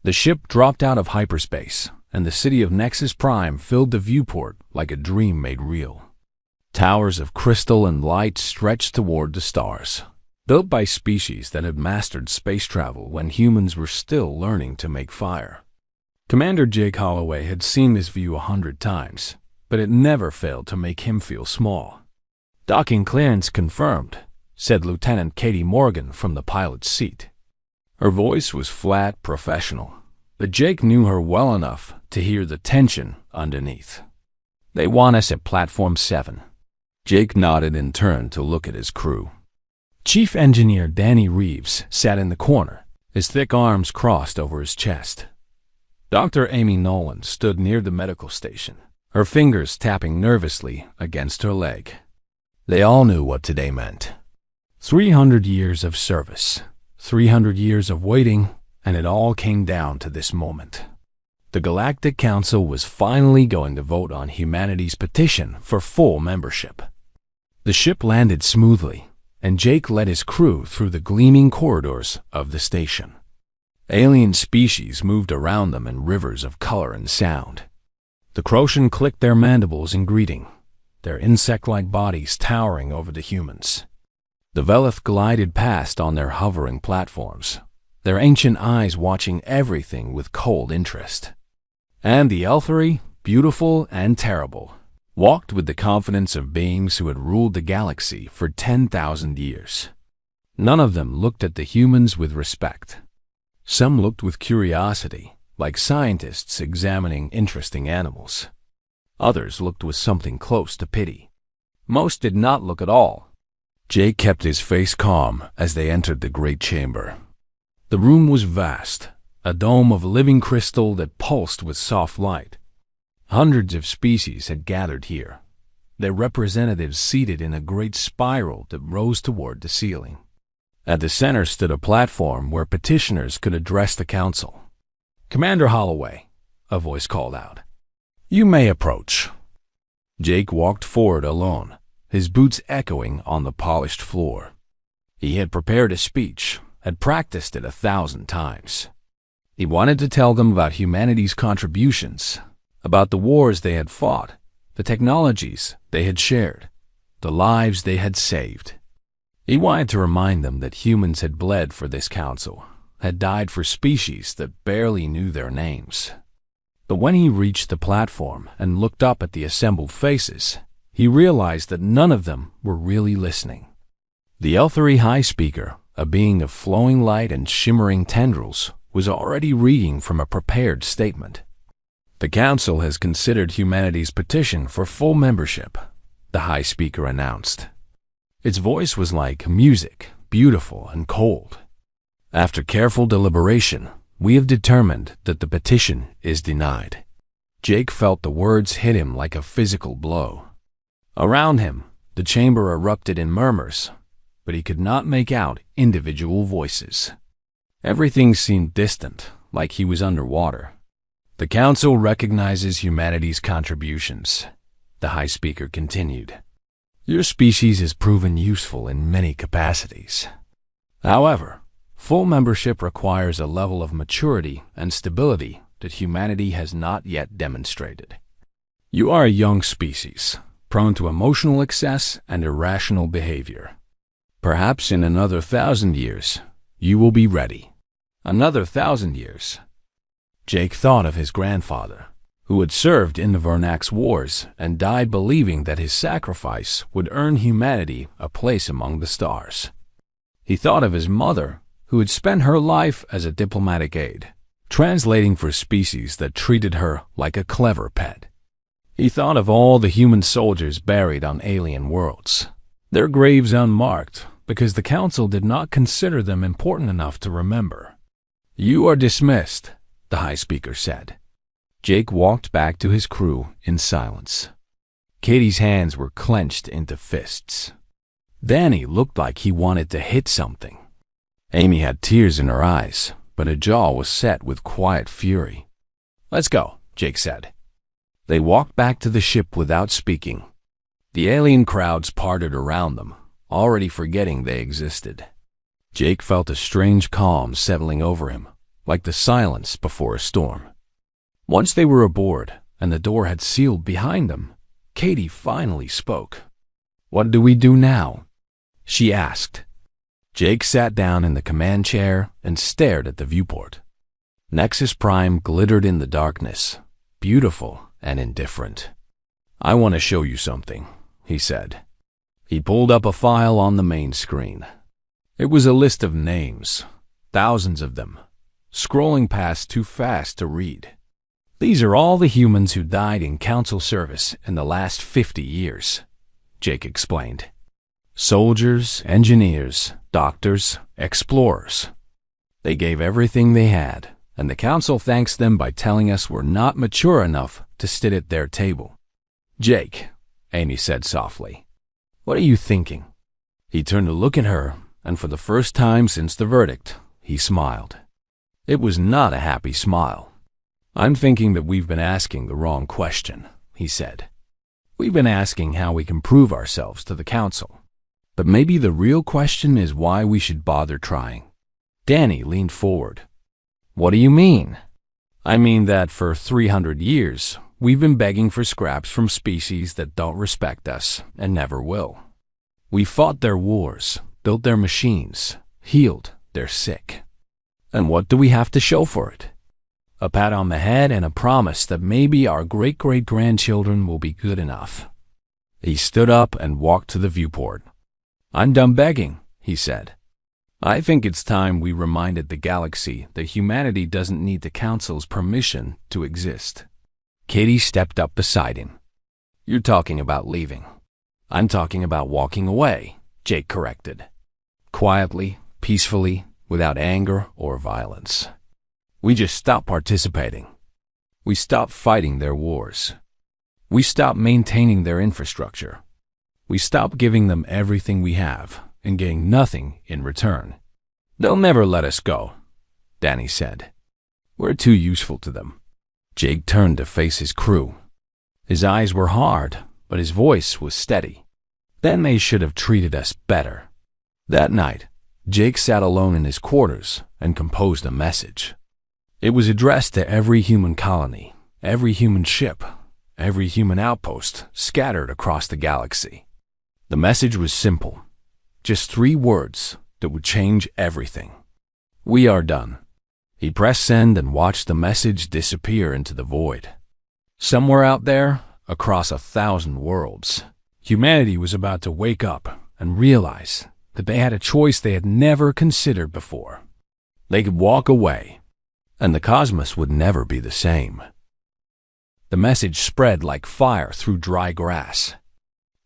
The ship dropped out of hyperspace, and the city of Nexus Prime filled the viewport like a dream made real. Towers of crystal and light stretched toward the stars, built by species that had mastered space travel when humans were still learning to make fire. Commander Jake Holloway had seen this view 100 times, but it never failed to make him feel small. "Docking clearance confirmed," said Lieutenant Katie Morgan from the pilot's seat. Her voice was flat, professional, but Jake knew her well enough to hear the tension underneath. "They want us at Platform 7. Jake nodded and turned to look at his crew. Chief Engineer Danny Reeves sat in the corner, his thick arms crossed over his chest. Dr. Amy Nolan stood near the medical station, her fingers tapping nervously against her leg. They all knew what today meant. 300 years of service, 300 years of waiting, and it all came down to this moment. The Galactic Council was finally going to vote on humanity's petition for full membership. The ship landed smoothly, and Jake led his crew through the gleaming corridors of the station. Alien species moved around them in rivers of color and sound. The Crocian clicked their mandibles in greeting, their insect-like bodies towering over the humans. The Velith glided past on their hovering platforms, their ancient eyes watching everything with cold interest. And the Elthari, beautiful and terrible, walked with the confidence of beings who had ruled the galaxy for 10,000 years. None of them looked at the humans with respect. Some looked with curiosity, like scientists examining interesting animals. Others looked with something close to pity. Most did not look at all. Jake kept his face calm as they entered the great chamber. The room was vast, a dome of living crystal that pulsed with soft light. Hundreds of species had gathered here, their representatives seated in a great spiral that rose toward the ceiling. At the center stood a platform where petitioners could address the council. "Commander Holloway," a voice called out, "you may approach." Jake walked forward alone, his boots echoing on the polished floor. He had prepared a speech, had practiced it 1,000 times. He wanted to tell them about humanity's contributions, about the wars they had fought, the technologies they had shared, the lives they had saved. He wanted to remind them that humans had bled for this council, had died for species that barely knew their names. But when he reached the platform and looked up at the assembled faces, he realized that none of them were really listening. The Elthari High Speaker, a being of flowing light and shimmering tendrils, was already reading from a prepared statement. "The Council has considered humanity's petition for full membership," the High Speaker announced. Its voice was like music, beautiful and cold. "After careful deliberation, we have determined that the petition is denied." Jake felt the words hit him like a physical blow. Around him, the chamber erupted in murmurs, but he could not make out individual voices. Everything seemed distant, like he was underwater. "The Council recognizes humanity's contributions," the High Speaker continued. "Your species has proven useful in many capacities. However, full membership requires a level of maturity and stability that humanity has not yet demonstrated. You are a young species, prone to emotional excess and irrational behavior. Perhaps in another 1,000 years, you will be ready. Another 1,000 years. Jake thought of his grandfather, who had served in the Vernax Wars and died believing that his sacrifice would earn humanity a place among the stars. He thought of his mother, who had spent her life as a diplomatic aide, translating for species that treated her like a clever pet. He thought of all the human soldiers buried on alien worlds, their graves unmarked because the Council did not consider them important enough to remember. "You are dismissed," the High Speaker said. Jake walked back to his crew in silence. Katie's hands were clenched into fists. Danny looked like he wanted to hit something. Amy had tears in her eyes, but her jaw was set with quiet fury. "Let's go," Jake said. They walked back to the ship without speaking. The alien crowds parted around them, already forgetting they existed. Jake felt a strange calm settling over him, like the silence before a storm. Once they were aboard and the door had sealed behind them, Katie finally spoke. "What do we do now?" she asked. Jake sat down in the command chair and stared at the viewport. Nexus Prime glittered in the darkness, beautiful and indifferent. "I want to show you something," he said. He pulled up a file on the main screen. It was a list of names, thousands of them, scrolling past too fast to read. "These are all the humans who died in Council service in the last 50 years, Jake explained. Soldiers, engineers, doctors, explorers. They gave everything they had, and the Council thanks them by telling us we're not mature enough to sit at their table." "Jake," Amy said softly, "what are you thinking?" He turned to look at her, and for the first time since the verdict, he smiled. It was not a happy smile. "I'm thinking that we've been asking the wrong question," he said. "We've been asking how we can prove ourselves to the Council. But maybe the real question is why we should bother trying." Danny leaned forward. "What do you mean?" "I mean that for 300 years, we've been begging for scraps from species that don't respect us and never will. We fought their wars, built their machines, healed their sick. And what do we have to show for it? A pat on the head and a promise that maybe our great-great-grandchildren will be good enough." He stood up and walked to the viewport. "I'm done begging," he said. "I think it's time we reminded the galaxy that humanity doesn't need the Council's permission to exist." Katie stepped up beside him. "You're talking about leaving." "I'm talking about walking away," Jake corrected. "Quietly, peacefully, without anger or violence. We just stop participating. We stop fighting their wars. We stop maintaining their infrastructure. We stop giving them everything we have and getting nothing in return. They'll never let us go," Danny said. "We're too useful to them." Jake turned to face his crew. His eyes were hard, but his voice was steady. "Then they should have treated us better." That night, Jake sat alone in his quarters and composed a message. It was addressed to every human colony, every human ship, every human outpost scattered across the galaxy. The message was simple, just 3 words that would change everything. "We are done." He pressed send and watched the message disappear into the void. Somewhere out there, across 1,000 worlds, humanity was about to wake up and realize that they had a choice they had never considered before. They could walk away, and the cosmos would never be the same. The message spread like fire through dry grass.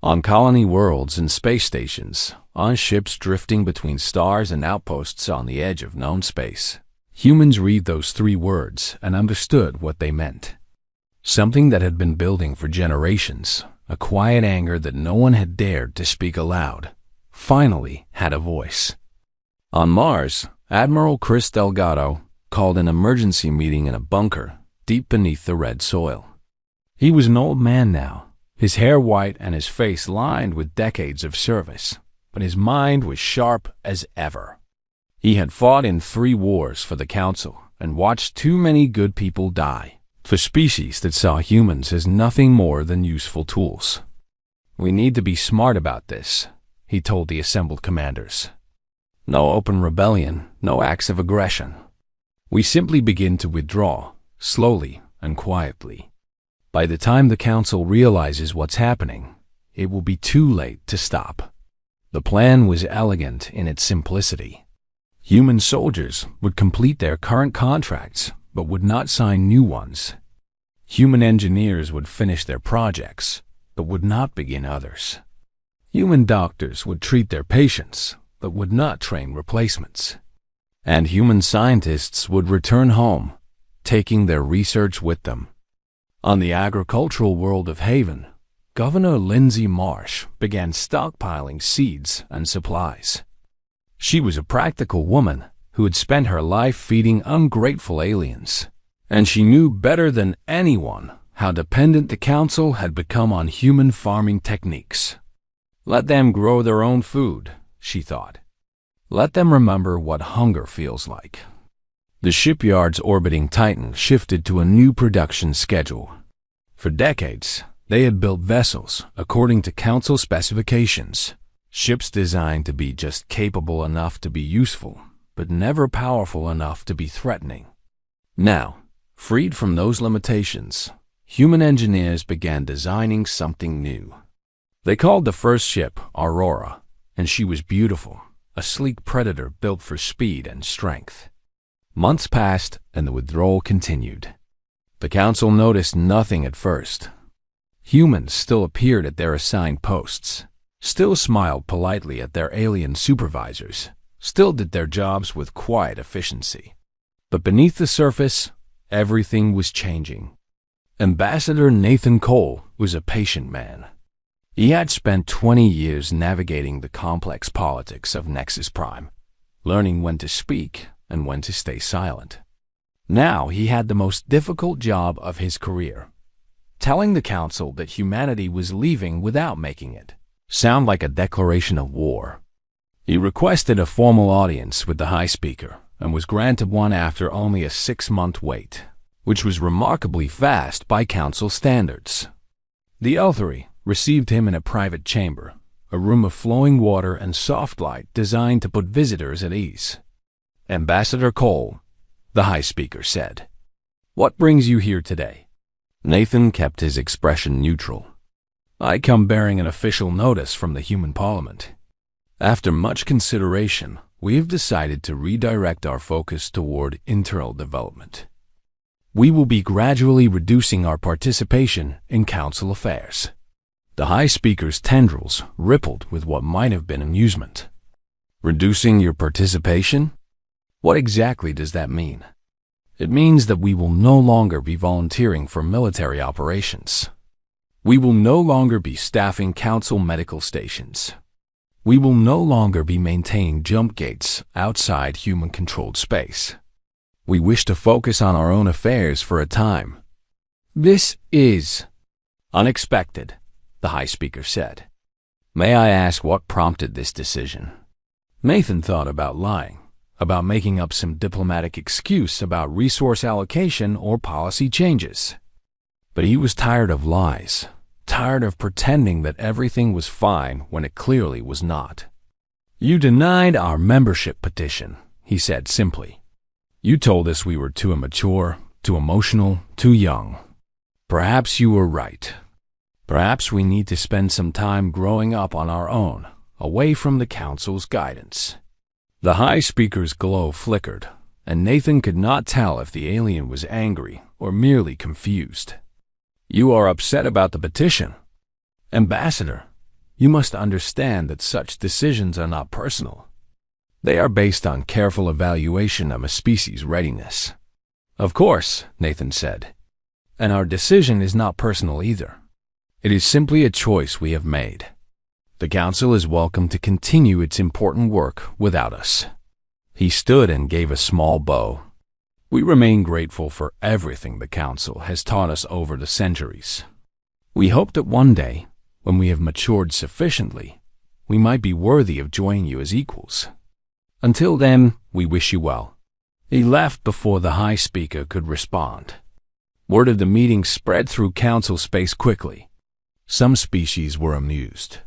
On colony worlds and space stations, on ships drifting between stars and outposts on the edge of known space, humans read those 3 words and understood what they meant. Something that had been building for generations, a quiet anger that no one had dared to speak aloud, finally had a voice. On Mars, Admiral Chris Delgado called an emergency meeting in a bunker deep beneath the red soil. He was an old man now, his hair white and his face lined with decades of service, but his mind was sharp as ever. He had fought in 3 wars for the Council and watched too many good people die, for species that saw humans as nothing more than useful tools. "We need to be smart about this," he told the assembled commanders. "No open rebellion, no acts of aggression. We simply begin to withdraw, slowly and quietly. By the time the Council realizes what's happening, it will be too late to stop." The plan was elegant in its simplicity. Human soldiers would complete their current contracts, but would not sign new ones. Human engineers would finish their projects, but would not begin others. Human doctors would treat their patients, but would not train replacements. And human scientists would return home, taking their research with them. On the agricultural world of Haven, Governor Lindsay Marsh began stockpiling seeds and supplies. She was a practical woman who had spent her life feeding ungrateful aliens, and she knew better than anyone how dependent the Council had become on human farming techniques. Let them grow their own food, she thought. Let them remember what hunger feels like. The shipyard's orbiting Titan shifted to a new production schedule. For decades, they had built vessels according to Council specifications, ships designed to be just capable enough to be useful, but never powerful enough to be threatening. Now, freed from those limitations, human engineers began designing something new. They called the first ship Aurora, and she was beautiful, a sleek predator built for speed and strength. Months passed, and the withdrawal continued. The Council noticed nothing at first. Humans still appeared at their assigned posts, still smiled politely at their alien supervisors, still did their jobs with quiet efficiency. But beneath the surface, everything was changing. Ambassador Nathan Cole was a patient man. He had spent 20 years navigating the complex politics of Nexus Prime, learning when to speak and when to stay silent. Now he had the most difficult job of his career, telling the Council that humanity was leaving without making it sound like a declaration of war. He requested a formal audience with the High Speaker and was granted one after only a 6-month wait, which was remarkably fast by Council standards. The Elthery received him in a private chamber, a room of flowing water and soft light designed to put visitors at ease. "Ambassador Cole," the High Speaker said, "what brings you here today?" Nathan kept his expression neutral. "I come bearing an official notice from the Human Parliament. After much consideration, we have decided to redirect our focus toward internal development. We will be gradually reducing our participation in Council affairs." The High Speaker's tendrils rippled with what might have been amusement. "Reducing your participation? What exactly does that mean?" "It means that we will no longer be volunteering for military operations. We will no longer be staffing Council medical stations. We will no longer be maintaining jump gates outside human-controlled space. We wish to focus on our own affairs for a time." "This is unexpected," the High Speaker said. "May I ask what prompted this decision?" Nathan thought about lying, about making up some diplomatic excuse about resource allocation or policy changes. But he was tired of lies, tired of pretending that everything was fine when it clearly was not. "You denied our membership petition," he said simply. "You told us we were too immature, too emotional, too young. Perhaps you were right. Perhaps we need to spend some time growing up on our own, away from the Council's guidance." The High Speaker's glow flickered, and Nathan could not tell if the alien was angry or merely confused. "You are upset about the petition? Ambassador, you must understand that such decisions are not personal. They are based on careful evaluation of a species' readiness." "Of course," Nathan said. "And our decision is not personal either. It is simply a choice we have made. The Council is welcome to continue its important work without us." He stood and gave a small bow. "We remain grateful for everything the Council has taught us over the centuries. We hope that one day, when we have matured sufficiently, we might be worthy of joining you as equals. Until then, we wish you well." He left before the High Speaker could respond. Word of the meeting spread through Council space quickly. Some species were amused.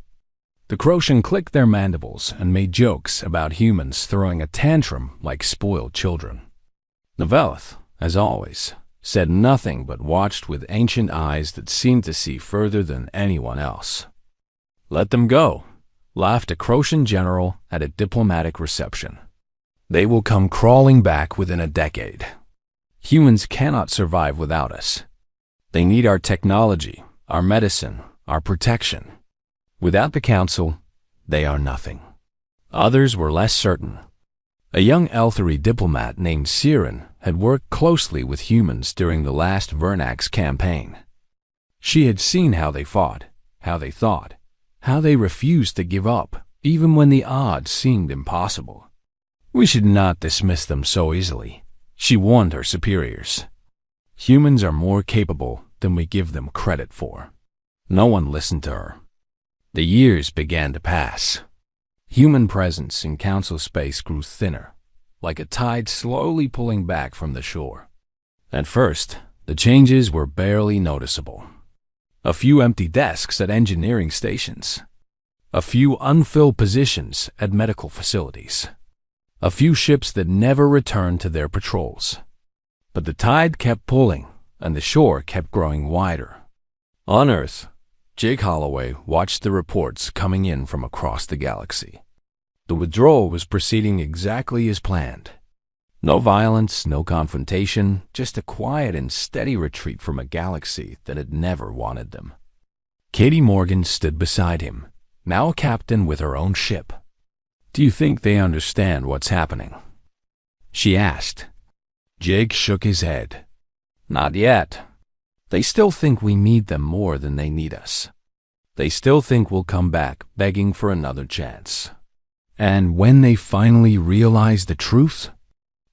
The Crocian clicked their mandibles and made jokes about humans throwing a tantrum like spoiled children. Novelith, as always, said nothing but watched with ancient eyes that seemed to see further than anyone else. "Let them go," laughed a Crocian general at a diplomatic reception. "They will come crawling back within a decade. Humans cannot survive without us. They need our technology, our medicine, our protection. Without the Council, they are nothing." Others were less certain. A young Elthery diplomat named Siren had worked closely with humans during the last Vernax campaign. She had seen how they fought, how they thought, how they refused to give up, even when the odds seemed impossible. "We should not dismiss them so easily," she warned her superiors. "Humans are more capable than we give them credit for." No one listened to her. The years began to pass. Human presence in Council space grew thinner. like a tide slowly pulling back from the shore. At first, the changes were barely noticeable. A few empty desks at engineering stations. A few unfilled positions at medical facilities. A few ships that never returned to their patrols. But the tide kept pulling, and the shore kept growing wider. On Earth, Jake Holloway watched the reports coming in from across the galaxy. The withdrawal was proceeding exactly as planned. No violence, no confrontation, just a quiet and steady retreat from a galaxy that had never wanted them. Katie Morgan stood beside him, now a captain with her own ship. "Do you think they understand what's happening?" she asked. Jake shook his head. "Not yet. They still think we need them more than they need us. They still think we'll come back begging for another chance. And when they finally realize the truth?"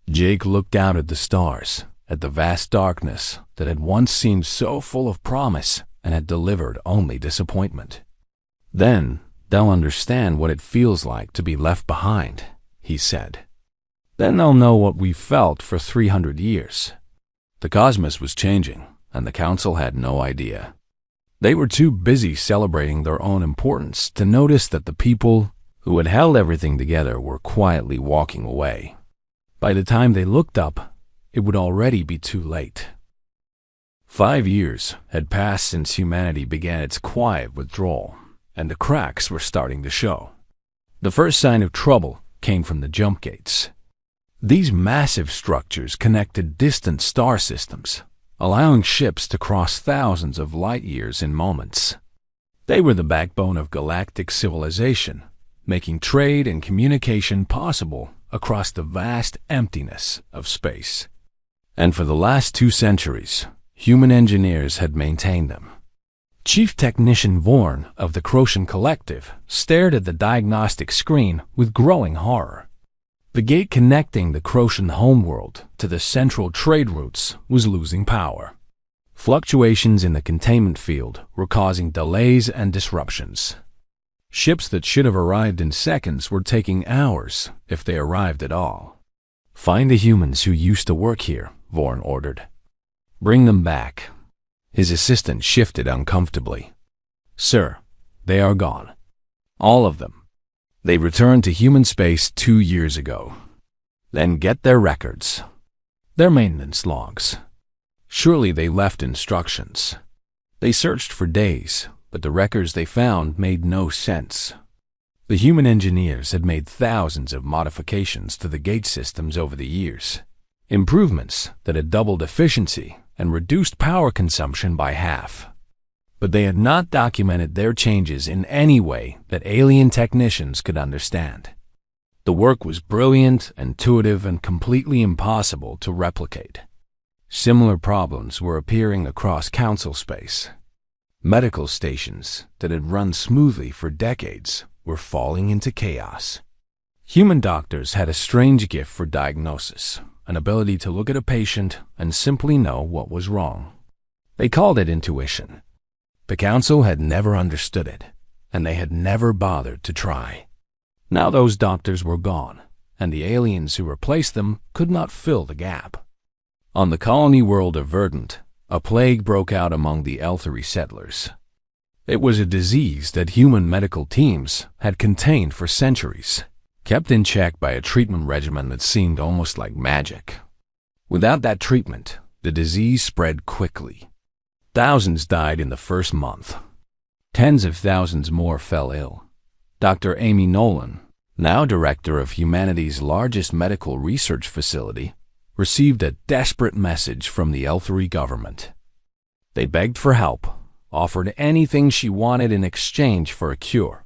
Jake looked out at the stars, at the vast darkness that had once seemed so full of promise and had delivered only disappointment. "Then they'll understand what it feels like to be left behind," he said. "Then they'll know what we felt for 300 years. The cosmos was changing, and the Council had no idea. They were too busy celebrating their own importance to notice that the people who had held everything together were quietly walking away. By the time they looked up, it would already be too late." 5 years had passed since humanity began its quiet withdrawal, and the cracks were starting to show. The first sign of trouble came from the jump gates. These massive structures connected distant star systems, allowing ships to cross thousands of light years in moments. They were the backbone of galactic civilization, making trade and communication possible across the vast emptiness of space. And for the last 2 centuries, human engineers had maintained them. Chief Technician Vorn of the Croatian Collective stared at the diagnostic screen with growing horror. The gate connecting the Croatian homeworld to the central trade routes was losing power. Fluctuations in the containment field were causing delays and disruptions. Ships that should have arrived in seconds were taking hours, if they arrived at all. "Find the humans who used to work here," Vorn ordered. "Bring them back." His assistant shifted uncomfortably. "Sir, they are gone. All of them. They returned to human space 2 years ago." "Then get their records. Their maintenance logs. Surely they left instructions." They searched for days, but the records they found made no sense. The human engineers had made thousands of modifications to the gate systems over the years. Improvements that had doubled efficiency and reduced power consumption by half. But they had not documented their changes in any way that alien technicians could understand. The work was brilliant, intuitive, and completely impossible to replicate. Similar problems were appearing across Council space. Medical stations that had run smoothly for decades were falling into chaos. Human doctors had a strange gift for diagnosis, an ability to look at a patient and simply know what was wrong. They called it intuition. The Council had never understood it, and they had never bothered to try. Now those doctors were gone, and the aliens who replaced them could not fill the gap. On the colony world of Verdant, a plague broke out among the Elthery settlers. It was a disease that human medical teams had contained for centuries, kept in check by a treatment regimen that seemed almost like magic. Without that treatment, the disease spread quickly. Thousands died in the first month. Tens of thousands more fell ill. Dr. Amy Nolan, now director of humanity's largest medical research facility, received a desperate message from the Elthery government. They begged for help, offered anything she wanted in exchange for a cure.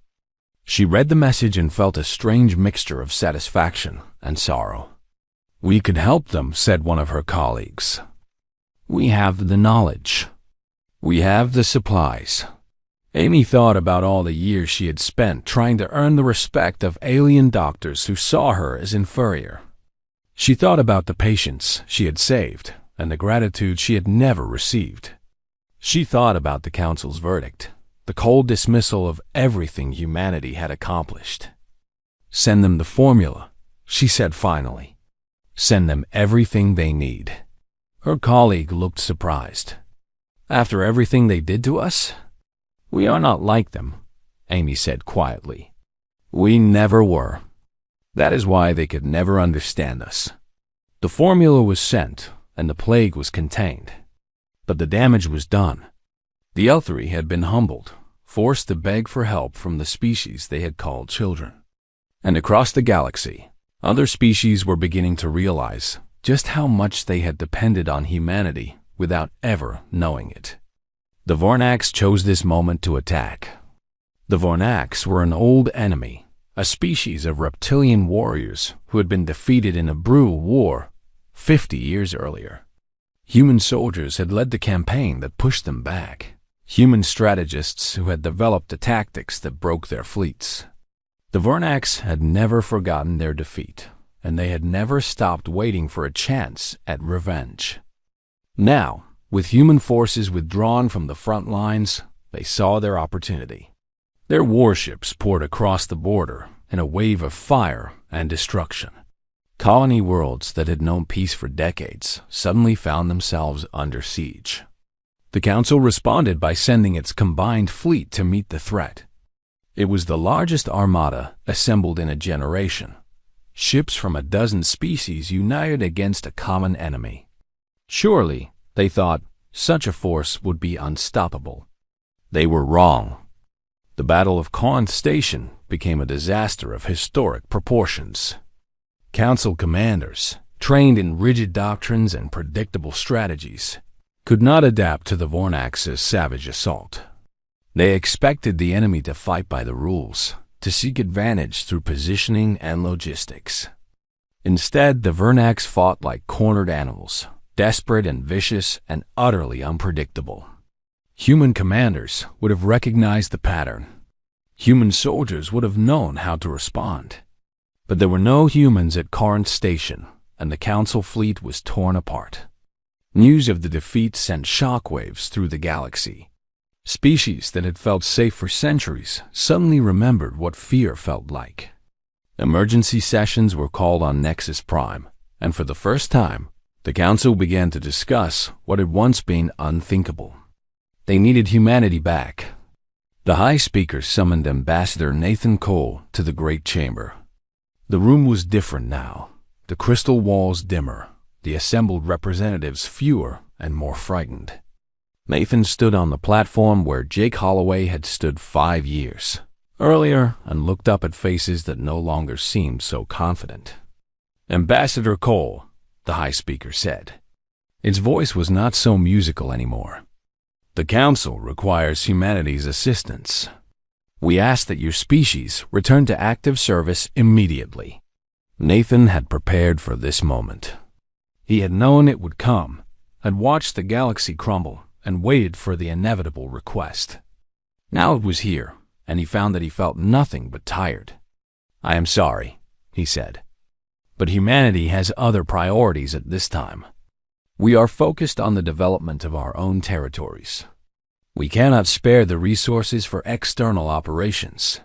She read the message and felt a strange mixture of satisfaction and sorrow. "We could help them," said one of her colleagues. "We have the knowledge. We have the supplies." Amy thought about all the years she had spent trying to earn the respect of alien doctors who saw her as inferior. She thought about the patients she had saved and the gratitude she had never received. She thought about the Council's verdict, the cold dismissal of everything humanity had accomplished. "Send them the formula," she said finally. Send them everything they need. Her colleague looked surprised. After everything they did to us? We are not like them, Amy said quietly. We never were. That is why they could never understand us. The formula was sent, and the plague was contained. But the damage was done. The L3 had been humbled, forced to beg for help from the species they had called children. And across the galaxy, other species were beginning to realize just how much they had depended on humanity without ever knowing it. The Vornax chose this moment to attack. The Vornax were an old enemy, a species of reptilian warriors who had been defeated in a brutal war 50 years earlier. Human soldiers had led the campaign that pushed them back. Human strategists who had developed the tactics that broke their fleets. The Vornax had never forgotten their defeat, and they had never stopped waiting for a chance at revenge. Now, with human forces withdrawn from the front lines, they saw their opportunity. Their warships poured across the border in a wave of fire and destruction. Colony worlds that had known peace for decades suddenly found themselves under siege. The Council responded by sending its combined fleet to meet the threat. It was the largest armada assembled in a generation. Ships from a dozen species united against a common enemy. Surely, they thought, such a force would be unstoppable. They were wrong. The Battle of Corinth Station became a disaster of historic proportions. Council commanders, trained in rigid doctrines and predictable strategies, could not adapt to the Vornax's savage assault. They expected the enemy to fight by the rules, to seek advantage through positioning and logistics. Instead, the Vornax fought like cornered animals, desperate and vicious and utterly unpredictable. Human commanders would have recognized the pattern. Human soldiers would have known how to respond. But there were no humans at Corinth Station, and the Council fleet was torn apart. News of the defeat sent shockwaves through the galaxy. Species that had felt safe for centuries suddenly remembered what fear felt like. Emergency sessions were called on Nexus Prime, and for the first time, the Council began to discuss what had once been unthinkable. They needed humanity back. The High Speaker summoned Ambassador Nathan Cole to the Great Chamber. The room was different now, the crystal walls dimmer, the assembled representatives fewer and more frightened. Nathan stood on the platform where Jake Holloway had stood 5 years earlier and looked up at faces that no longer seemed so confident. Ambassador Cole, the High Speaker said. Its voice was not so musical anymore. The Council requires humanity's assistance. We ask that your species return to active service immediately. Nathan had prepared for this moment. He had known it would come, had watched the galaxy crumble, and waited for the inevitable request. Now it was here, and he found that he felt nothing but tired. I am sorry, he said, but humanity has other priorities at this time. We are focused on the development of our own territories. We cannot spare the resources for external operations.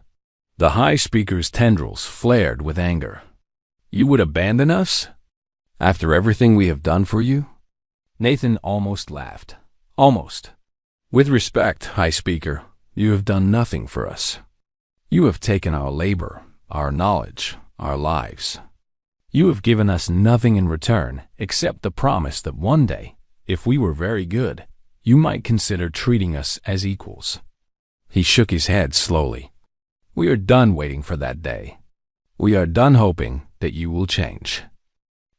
The High Speaker's tendrils flared with anger. You would abandon us? After everything we have done for you? Nathan almost laughed. Almost. With respect, High Speaker, you have done nothing for us. You have taken our labor, our knowledge, our lives. You have given us nothing in return except the promise that one day, if we were very good, you might consider treating us as equals. He shook his head slowly. We are done waiting for that day. We are done hoping that you will change.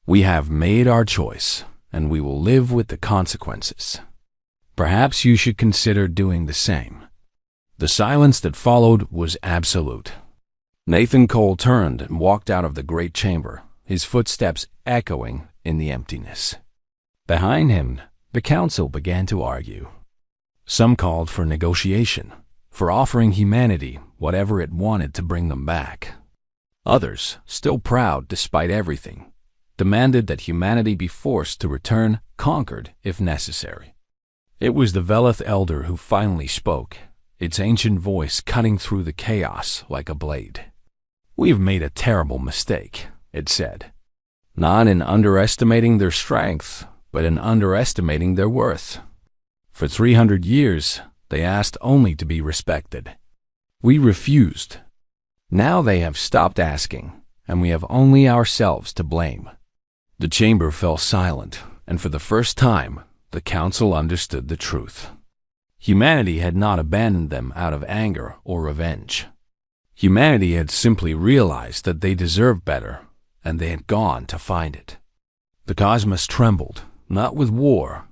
We have made our choice, and we will live with the consequences. Perhaps you should consider doing the same. The silence that followed was absolute. Nathan Cole turned and walked out of the great chamber, his footsteps echoing in the emptiness. Behind him, the Council began to argue. Some called for negotiation, for offering humanity whatever it wanted to bring them back. Others, still proud despite everything, demanded that humanity be forced to return conquered if necessary. It was the Veleth Elder who finally spoke, its ancient voice cutting through the chaos like a blade. We have made a terrible mistake, it said. not in underestimating their strength, but in underestimating their worth. For 300 years, they asked only to be respected. We refused. Now they have stopped asking, and we have only ourselves to blame. The chamber fell silent, and for the first time, the council understood the truth. Humanity had not abandoned them out of anger or revenge. Humanity had simply realized that they deserved better, and they had gone to find it. The cosmos trembled, not with war,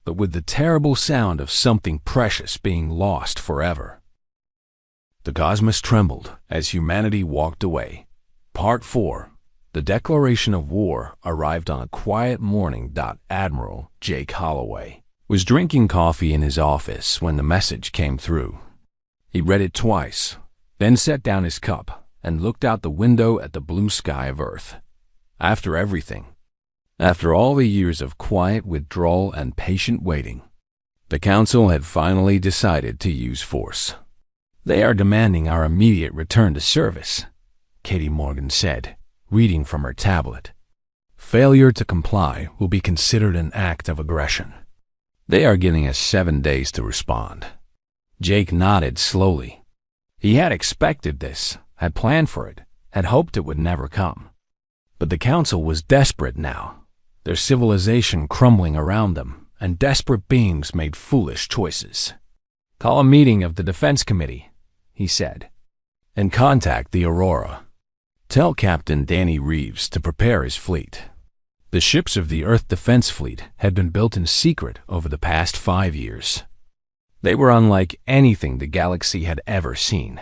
but with the terrible sound of something precious being lost forever. The cosmos trembled as humanity walked away. Part 4. The declaration of war arrived on a quiet morning. Admiral Jake Holloway was drinking coffee in his office when the message came through. He read it twice, then set down his cup and looked out the window at the blue sky of Earth. After everything, after all the years of quiet withdrawal and patient waiting, the Council had finally decided to use force. "They are demanding our immediate return to service," Katie Morgan said, reading from her tablet. "Failure to comply will be considered an act of aggression. They are giving us 7 days to respond." Jake nodded slowly. He had expected this, had planned for it, had hoped it would never come. But the Council was desperate now, their civilization crumbling around them, and desperate beings made foolish choices. "Call a meeting of the Defense Committee," he said, "and contact the Aurora. Tell Captain Danny Reeves to prepare his fleet." The ships of the Earth Defense Fleet had been built in secret over the past 5 years. They were unlike anything the galaxy had ever seen.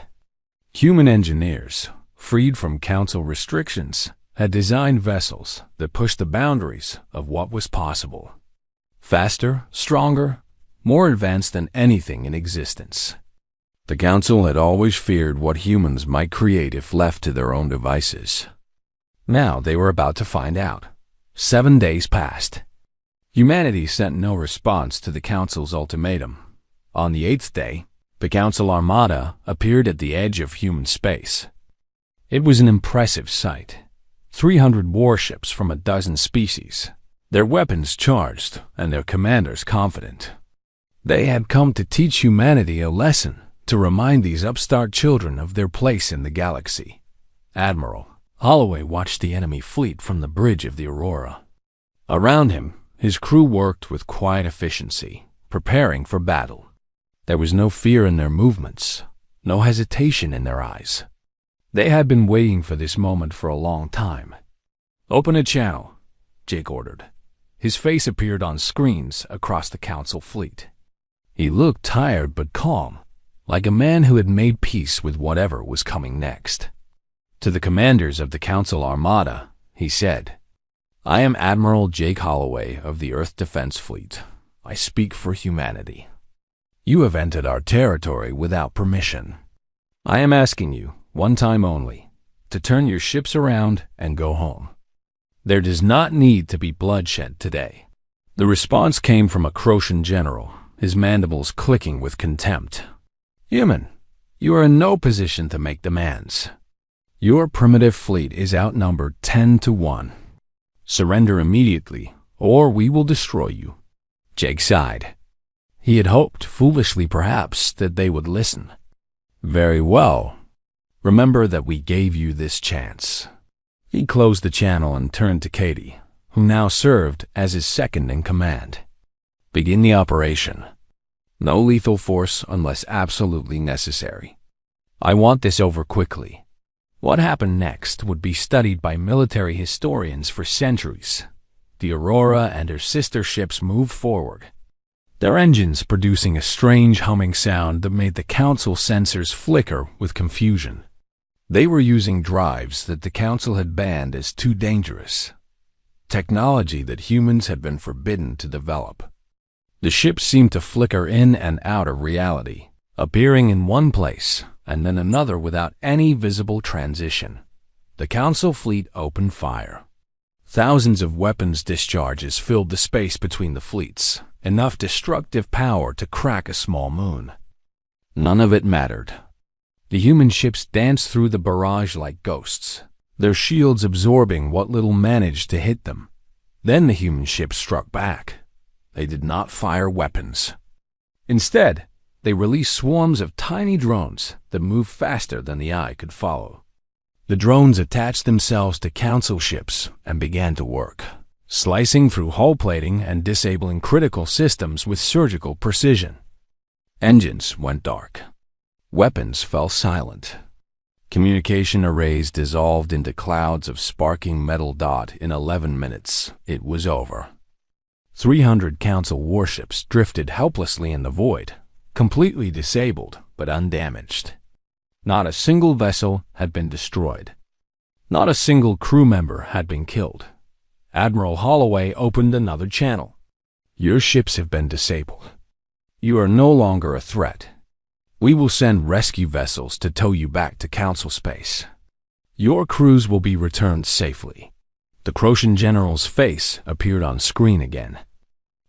Human engineers, freed from Council restrictions, had designed vessels that pushed the boundaries of what was possible. Faster, stronger, more advanced than anything in existence. The Council had always feared what humans might create if left to their own devices. Now they were about to find out. 7 days passed. Humanity sent no response to the Council's ultimatum. On the 8th day, the Council Armada appeared at the edge of human space. It was an impressive sight. 300 warships from a dozen species, their weapons charged and their commanders confident. They had come to teach humanity a lesson, to remind these upstart children of their place in the galaxy. Admiral Holloway watched the enemy fleet from the bridge of the Aurora. Around him, his crew worked with quiet efficiency, preparing for battle. There was no fear in their movements, no hesitation in their eyes. They had been waiting for this moment for a long time. "Open a channel," Jake ordered. His face appeared on screens across the Council fleet. He looked tired but calm, like a man who had made peace with whatever was coming next. To the commanders of the Council Armada, he said, "I am Admiral Jake Holloway of the Earth Defense Fleet. I speak for humanity. You have entered our territory without permission. I am asking you, one time only, to turn your ships around and go home. There does not need to be bloodshed today." The response came from a Crocian general, his mandibles clicking with contempt. "Human, you are in no position to make demands. Your primitive fleet is outnumbered 10 to 1. Surrender immediately, or we will destroy you." Jake sighed. He had hoped, foolishly perhaps, that they would listen. "Very well. Remember that we gave you this chance." He closed the channel and turned to Katie, who now served as his second in command. "Begin the operation. No lethal force unless absolutely necessary. I want this over quickly." What happened next would be studied by military historians for centuries. The Aurora and her sister ships moved forward, their engines producing a strange humming sound that made the Council sensors flicker with confusion. They were using drives that the Council had banned as too dangerous, technology that humans had been forbidden to develop. The ships seemed to flicker in and out of reality, appearing in one place and then another without any visible transition. The Council fleet opened fire. Thousands of weapons discharges filled the space between the fleets, enough destructive power to crack a small moon. None of it mattered. The human ships danced through the barrage like ghosts, their shields absorbing what little managed to hit them. Then the human ships struck back. They did not fire weapons. Instead, they released swarms of tiny drones that moved faster than the eye could follow. The drones attached themselves to council ships and began to work, slicing through hull plating and disabling critical systems with surgical precision. Engines went dark. Weapons fell silent. Communication arrays dissolved into clouds of sparking metal dot. In 11 minutes, it was over. 300 council warships drifted helplessly in the void, completely disabled but undamaged. Not a single vessel had been destroyed. Not a single crew member had been killed. Admiral Holloway opened another channel. Your ships have been disabled. You are no longer a threat. We will send rescue vessels to tow you back to council space. Your crews will be returned safely. The Croatian general's face appeared on screen again.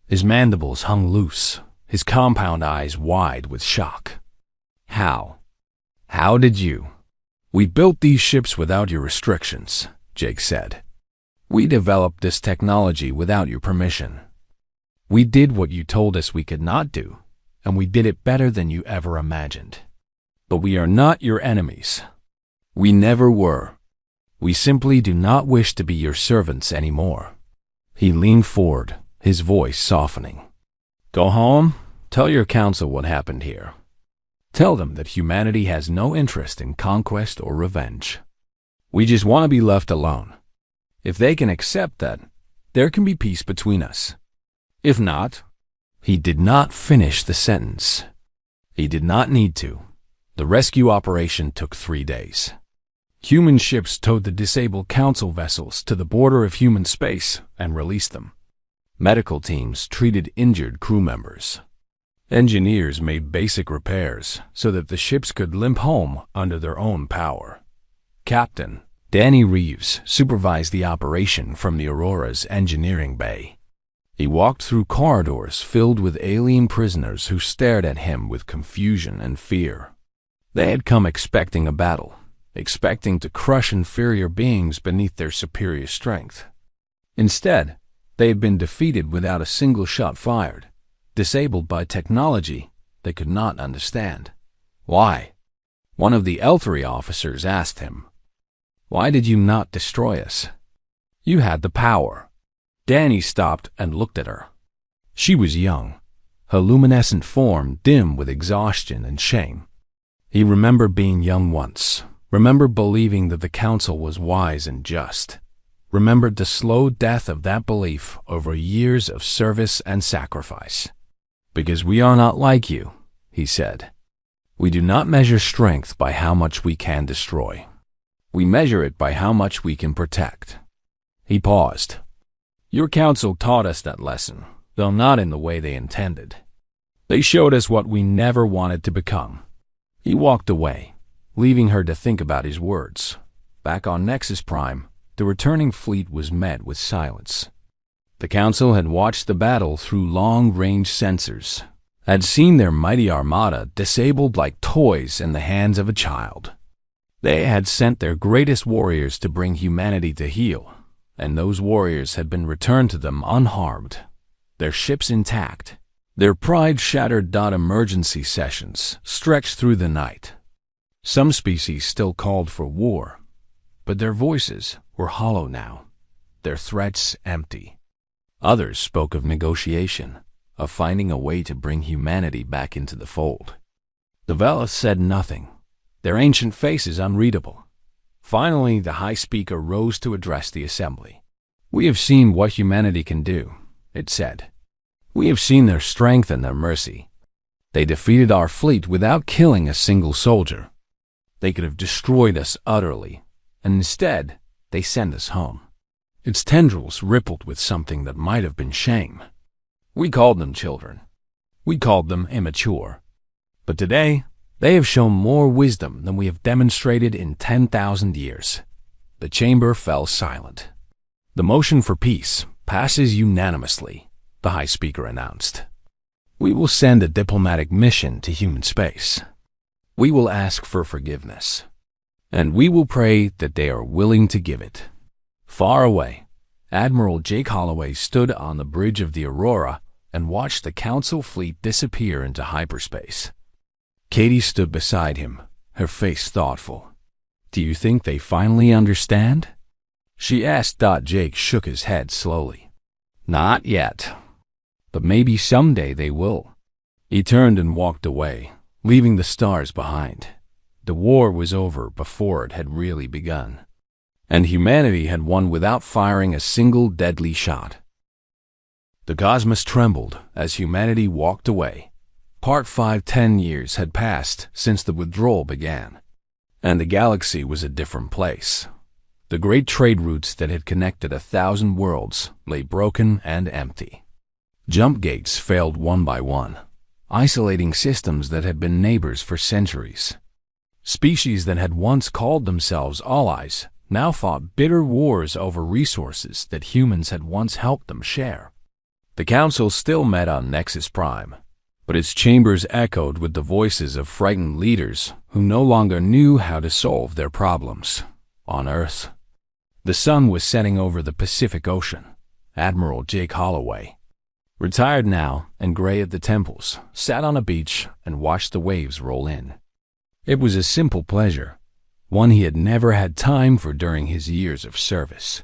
His mandibles hung loose, his compound eyes wide with shock. How? How did you? We built these ships without your restrictions, Jake said. We developed this technology without your permission. We did what you told us we could not do, and we did it better than you ever imagined. But we are not your enemies. We never were. We simply do not wish to be your servants anymore. He leaned forward, his voice softening. Go home, tell your council what happened here. Tell them that humanity has no interest in conquest or revenge. We just want to be left alone. If they can accept that, there can be peace between us. If not, he did not finish the sentence. He did not need to. The rescue operation took 3 days. Human ships towed the disabled council vessels to the border of human space and released them. Medical teams treated injured crew members. Engineers made basic repairs so that the ships could limp home under their own power. Captain Danny Reeves supervised the operation from the Aurora's engineering bay. He walked through corridors filled with alien prisoners who stared at him with confusion and fear. They had come expecting a battle, expecting to crush inferior beings beneath their superior strength. Instead, they had been defeated without a single shot fired, disabled by technology they could not understand. Why? One of the Elthery officers asked him. Why did you not destroy us? You had the power. Danny stopped and looked at her. She was young, her luminescent form dim with exhaustion and shame. He remembered being young once, remembered believing that the council was wise and just, remembered the slow death of that belief over years of service and sacrifice. Because we are not like you, he said. We do not measure strength by how much we can destroy. We measure it by how much we can protect. He paused. Your council taught us that lesson, though not in the way they intended. They showed us what we never wanted to become. He walked away, leaving her to think about his words. Back on Nexus Prime, the returning fleet was met with silence. The council had watched the battle through long-range sensors, had seen their mighty armada disabled like toys in the hands of a child. They had sent their greatest warriors to bring humanity to heal, and those warriors had been returned to them unharmed, their ships intact, their pride shattered. Emergency sessions stretched through the night. Some species still called for war, but their voices were hollow now, their threats empty. Others spoke of negotiation, of finding a way to bring humanity back into the fold. The Velas said nothing, their ancient faces unreadable. Finally, the High Speaker rose to address the assembly. We have seen what humanity can do, it said. We have seen their strength and their mercy. They defeated our fleet without killing a single soldier. They could have destroyed us utterly, and instead, they sent us home. Its tendrils rippled with something that might have been shame. We called them children. We called them immature. But today, they have shown more wisdom than we have demonstrated in 10,000 years. The chamber fell silent. The motion for peace passes unanimously, the High Speaker announced. We will send a diplomatic mission to human space. We will ask for forgiveness. and we will pray that they are willing to give it. Far away, Admiral Jake Holloway stood on the bridge of the Aurora and watched the Council fleet disappear into hyperspace. Katie stood beside him, her face thoughtful. "Do you think they finally understand?" she asked. Jake shook his head slowly. "Not yet, but maybe someday they will." He turned and walked away, leaving the stars behind. The war was over before it had really begun, and humanity had won without firing a single deadly shot. The cosmos trembled as humanity walked away. Part 5. 10 years had passed since the withdrawal began, and the galaxy was a different place. The great trade routes that had connected 1,000 worlds lay broken and empty. Jump gates failed one by one, isolating systems that had been neighbors for centuries. Species that had once called themselves allies now fought bitter wars over resources that humans had once helped them share. The Council still met on Nexus Prime, but its chambers echoed with the voices of frightened leaders who no longer knew how to solve their problems. On Earth, the sun was setting over the Pacific Ocean. Admiral Jake Holloway, retired now and gray at the temples, sat on a beach and watched the waves roll in. It was a simple pleasure, one he had never had time for during his years of service.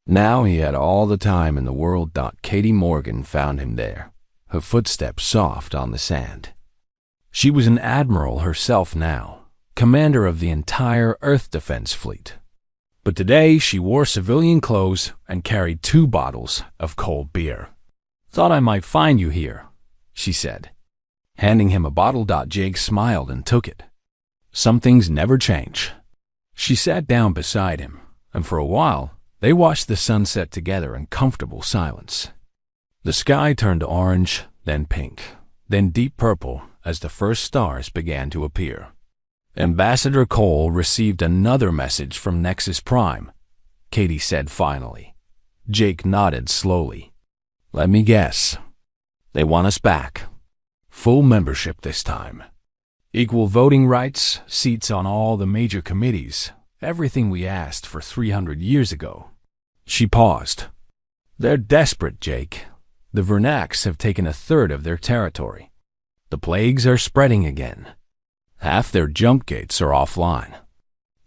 Now he had all the time in the world. Katie Morgan found him there, her footsteps soft on the sand. She was an admiral herself now, commander of the entire Earth Defense Fleet. But today she wore civilian clothes and carried 2 bottles of cold beer. "Thought I might find you here," she said, handing him a bottle. Jake smiled and took it. "Some things never change." She sat down beside him, and for a while they watched the sunset together in comfortable silence. The sky turned orange, then pink, then deep purple as the first stars began to appear. Ambassador Cole received another message from Nexus Prime, Katie said finally. Jake nodded slowly. "Let me guess. They want us back. Full membership this time. Equal voting rights, seats on all the major committees, everything we asked for 300 years ago." She paused. "They're desperate, Jake. The Vernacs have taken 1/3 of their territory. The plagues are spreading again. Half their jump gates are offline.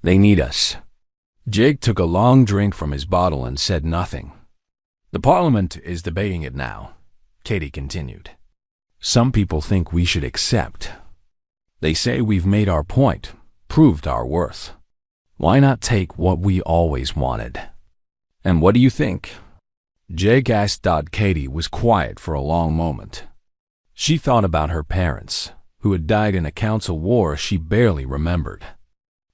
They need us." Jake took a long drink from his bottle and said nothing. "The Parliament is debating it now," Katie continued. "Some people think we should accept. They say we've made our point, proved our worth. Why not take what we always wanted?" "And what do you think?" Jake asked. Katie was quiet for a long moment. She thought about her parents, who had died in a council war she barely remembered.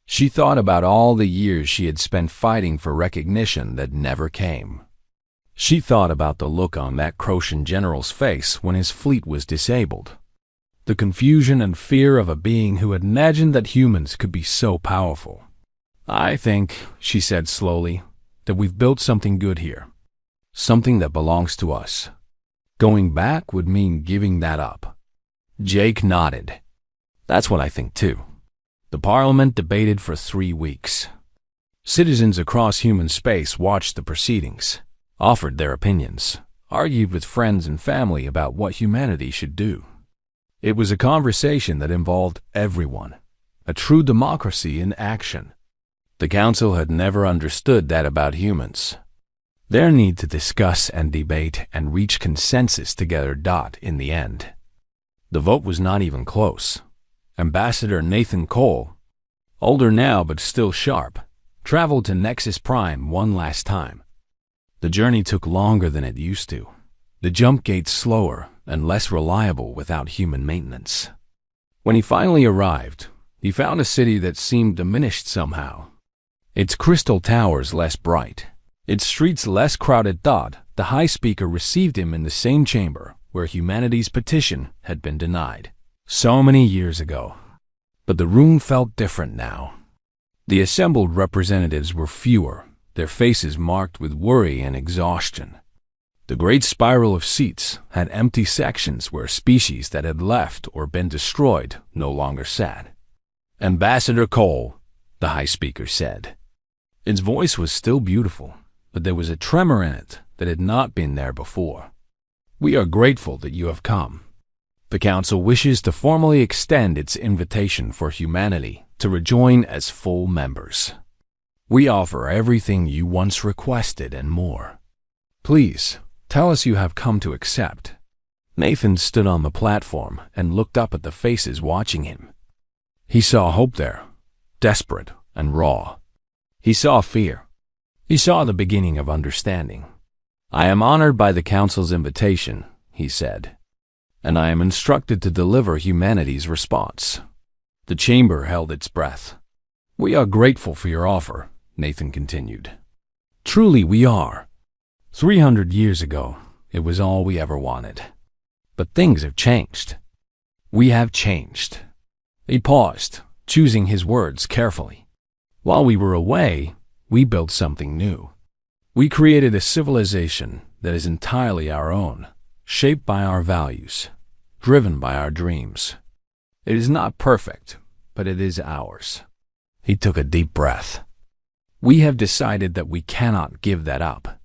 She thought about all the years she had spent fighting for recognition that never came. She thought about the look on that Crocian general's face when his fleet was disabled. The confusion and fear of a being who had imagined that humans could be so powerful. "I think," she said slowly, "that we've built something good here. Something that belongs to us. Going back would mean giving that up." Jake nodded. "That's what I think too." The Parliament debated for 3 weeks. Citizens across human space watched the proceedings, offered their opinions, argued with friends and family about what humanity should do. It was a conversation that involved everyone, a true democracy in action. The Council had never understood that about humans. Their need to discuss and debate and reach consensus together. In the end, the vote was not even close. Ambassador Nathan Cole, older now but still sharp, traveled to Nexus Prime one last time. The journey took longer than it used to, the jump gates slower and less reliable without human maintenance. When he finally arrived, he found a city that seemed diminished somehow. Its crystal towers less bright, its streets less crowded. The High Speaker received him in the same chamber where humanity's petition had been denied so many years ago. But the room felt different now. The assembled representatives were fewer, their faces marked with worry and exhaustion. The great spiral of seats had empty sections where species that had left or been destroyed no longer sat. Ambassador Cole, the high speaker said. Its voice was still beautiful, but there was a tremor in it that had not been there before. We are grateful that you have come. The Council wishes to formally extend its invitation for humanity to rejoin as full members. We offer everything you once requested and more. Please, tell us you have come to accept. Nathan stood on the platform and looked up at the faces watching him. He saw hope there, desperate and raw. He saw fear. He saw the beginning of understanding. I am honored by the Council's invitation, he said, and I am instructed to deliver humanity's response. The chamber held its breath. We are grateful for your offer, Nathan continued. Truly we are. 300 years ago, it was all we ever wanted. But things have changed. We have changed. He paused, choosing his words carefully. While we were away, we built something new. We created a civilization that is entirely our own, shaped by our values, driven by our dreams. It is not perfect, but it is ours. He took a deep breath. We have decided that we cannot give that up.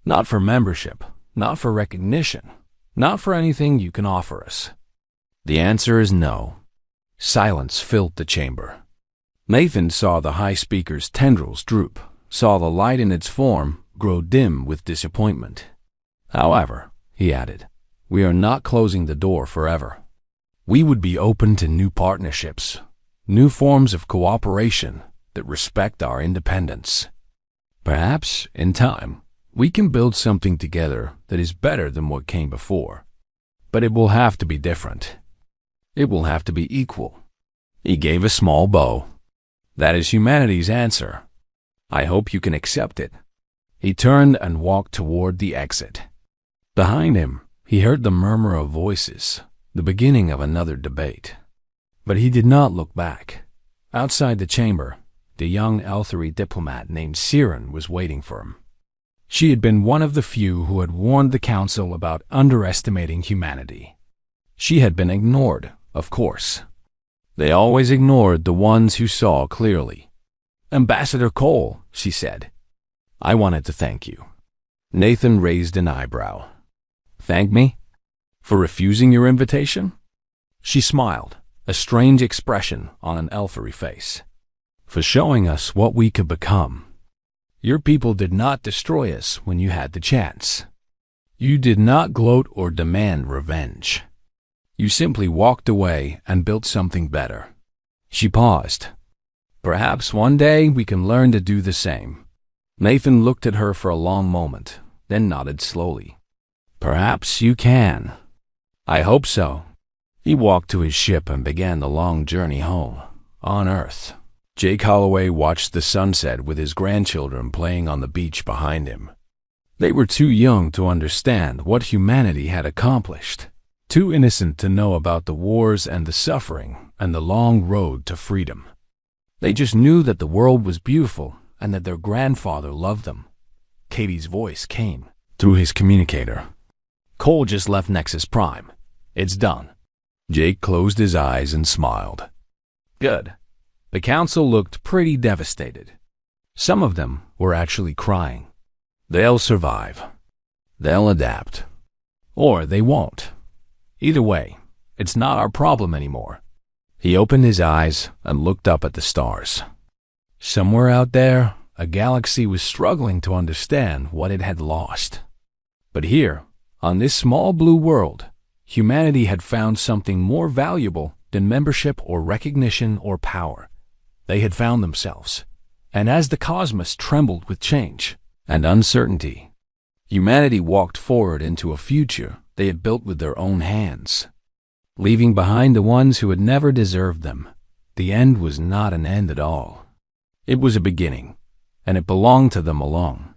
Not for membership, not for recognition, not for anything you can offer us. The answer is no. Silence filled the chamber. Nathan saw the high speaker's tendrils droop, saw the light in its form grow dim with disappointment. However, he added, we are not closing the door forever. We would be open to new partnerships, new forms of cooperation that respect our independence. Perhaps, in time, we can build something together that is better than what came before. But it will have to be different. It will have to be equal. He gave a small bow. That is humanity's answer. I hope you can accept it. He turned and walked toward the exit. Behind him, he heard the murmur of voices, the beginning of another debate. But he did not look back. Outside the chamber, the young Elthery diplomat named Siren was waiting for him. She had been one of the few who had warned the Council about underestimating humanity. She had been ignored, of course. They always ignored the ones who saw clearly. Ambassador Cole, she said, I wanted to thank you. Nathan raised an eyebrow. Thank me? For refusing your invitation? She smiled, a strange expression on an Elthery face. For showing us what we could become. Your people did not destroy us when you had the chance. You did not gloat or demand revenge. You simply walked away and built something better. She paused. Perhaps one day we can learn to do the same. Nathan looked at her for a long moment, then nodded slowly. Perhaps you can. I hope so. He walked to his ship and began the long journey home, on Earth. Jake Holloway watched the sunset with his grandchildren playing on the beach behind him. They were too young to understand what humanity had accomplished, too innocent to know about the wars and the suffering and the long road to freedom. They just knew that the world was beautiful and that their grandfather loved them. Katie's voice came through his communicator. Cole just left Nexus Prime. It's done. Jake closed his eyes and smiled. Good. The Council looked pretty devastated. Some of them were actually crying. They'll survive. They'll adapt. Or they won't. Either way, it's not our problem anymore. He opened his eyes and looked up at the stars. Somewhere out there, a galaxy was struggling to understand what it had lost. But here, on this small blue world, humanity had found something more valuable than membership or recognition or power. They had found themselves. And as the cosmos trembled with change and uncertainty, humanity walked forward into a future they had built with their own hands. Leaving behind the ones who had never deserved them, the end was not an end at all. It was a beginning, and it belonged to them alone.